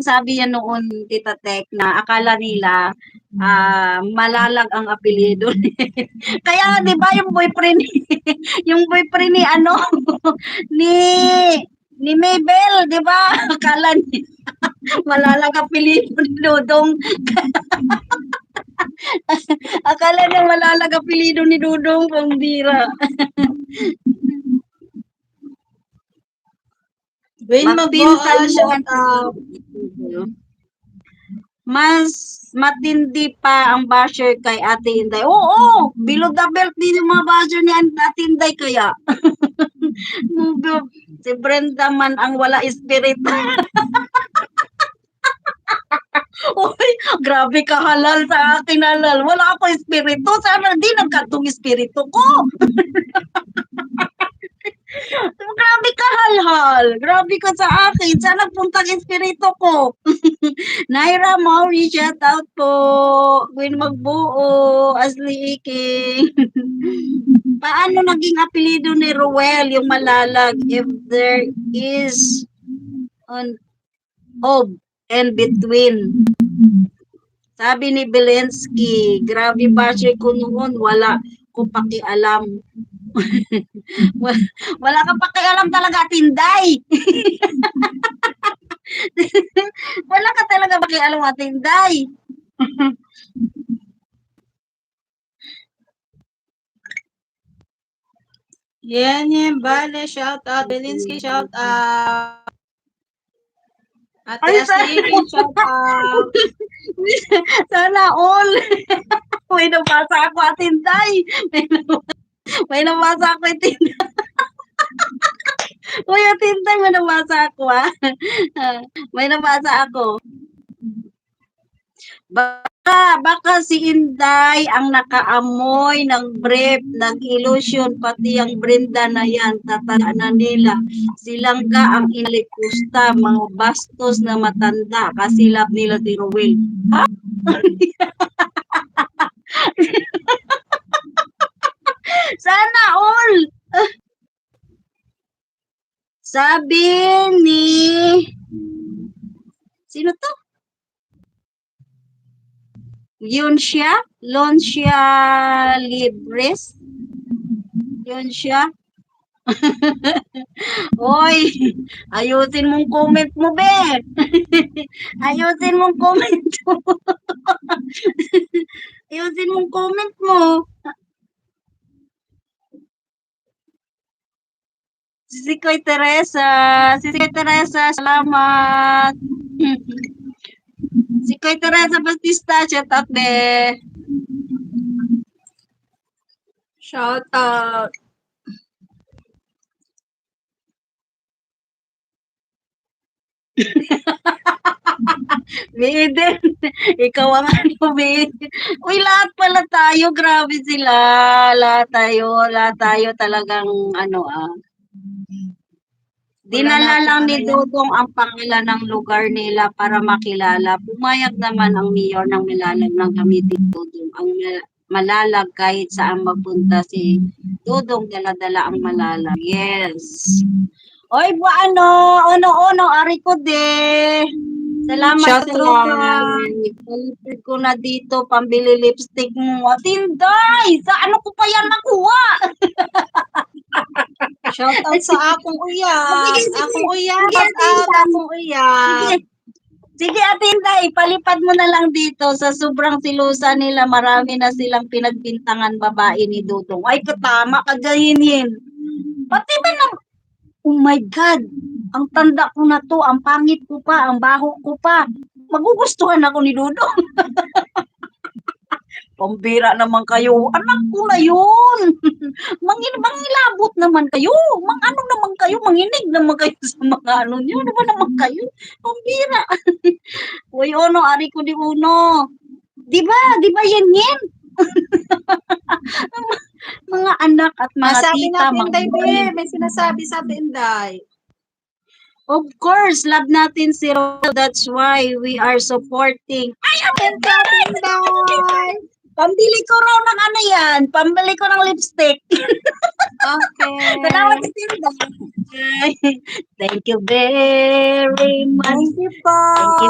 sabi niya noon, Tita Tek, na akala nila Malalag ang apelyido. Kaya 'di ba yung boyfriend yung boyfriend ni ano ni ni Mabel, 'di ba? Akala niya Malalag apelyido ni Dudong. Akala niya Malalag apelyido ni Dudong, pambira. Wayne Magboa, Magpinsan mo shout ang out. mas matindi pa ang basher kay Ate Inday. Oo, below the belt din yung mga basher ni Ate Inday kaya. Si Brenda man ang wala espiritu. Uy, grabe ka halal sa akin halal. Wala ako espiritu. Sana di nagkatong espiritu ko. Grabe ka halhal. Grabe ka sa akin. Sana puntang espiritu ko. Naira Mauri, shout out po. Win Magbuo, Asli Iking. Paano naging apelido ni Ruel yung Malalag if there is on of and between? Sabi ni Belensky, grabe basher ko noon, wala ko pakialam. Wala ka pakialam talaga, Tinday. Wala ka talaga pakialam, Tinday. Yan, Bale, shout out. Belinsky, shout out. Ate Ay, Ashley Iking, shout out. Sana all. May nabasa ako, Tinday. May nabasa ako, Tinday. Uy, Tinday, may nabasa ako, ha? May nabasa ako. Baka si Inday ang nakaamoy ng brief, nag-illusion, pati ang Brenda na yan, tatanda na nila. Silang ka ang inalikusta, mga bastos na matanda, kasilap nila si Ruel. Ha? Sana all! Sabi ni... Sino to? Yun siya? Loncia Libres? Yun siya? Hoy, ayusin mong comment mo, be. Ayusin mong comment mo. Ayusin mong comment mo. Si Koy Teresa, salamat. Si Koy Teresa Batista, shout out, be. Shout out. Maiden, ikaw ang ano, Maiden. Uy, lahat pala tayo, grabe sila. Lahat tayo talagang ano Dinala lang ni Dudong ang pangalan ng lugar nila para makilala. Pumayag naman ang mayor ng Malalag ng gamitin Dudong ang Malalag kahit saan magpunta si Dudong dala-dala ang Malalag. Yes. Oy, ano, ari ko de. Salamat Ipalipid ko na dito, pambili lipstick mo. Tinday! Sa ano ko pa yan nakuha? Shout out sa akong uyan. Akong uyan. Shout out akong uyan. Sige, Tinday, palipad mo na lang dito. Sa sobrang silusa nila, marami na silang pinagbintangan babae ni Dudong. Ay, katama ka dyan. Pati ba na... Oh my God! Ang tanda ko na to, ang pangit ko pa, ang baho ko pa. Magugustuhan ako ni Dudong. Pambira naman kayo. Anak ko na yun. Mangilabot naman kayo. Ano naman kayo. Manginig naman kayo sa mga ano nyo. Ano ba naman kayo? Pambira. Uy, ono, ari ko di uno. Di ba yan? Mga anak at mga Sabi tita. natin, Day, may sinasabi sa Tinday. Of course, love natin si Ro. That's why we are supporting. Ay, ang Tinday! Pambili ko raw ng ano yan. Pambili ko ng lipstick. Okay. Salamat sa Tinday. Thank you very much. Thank you po. Thank you.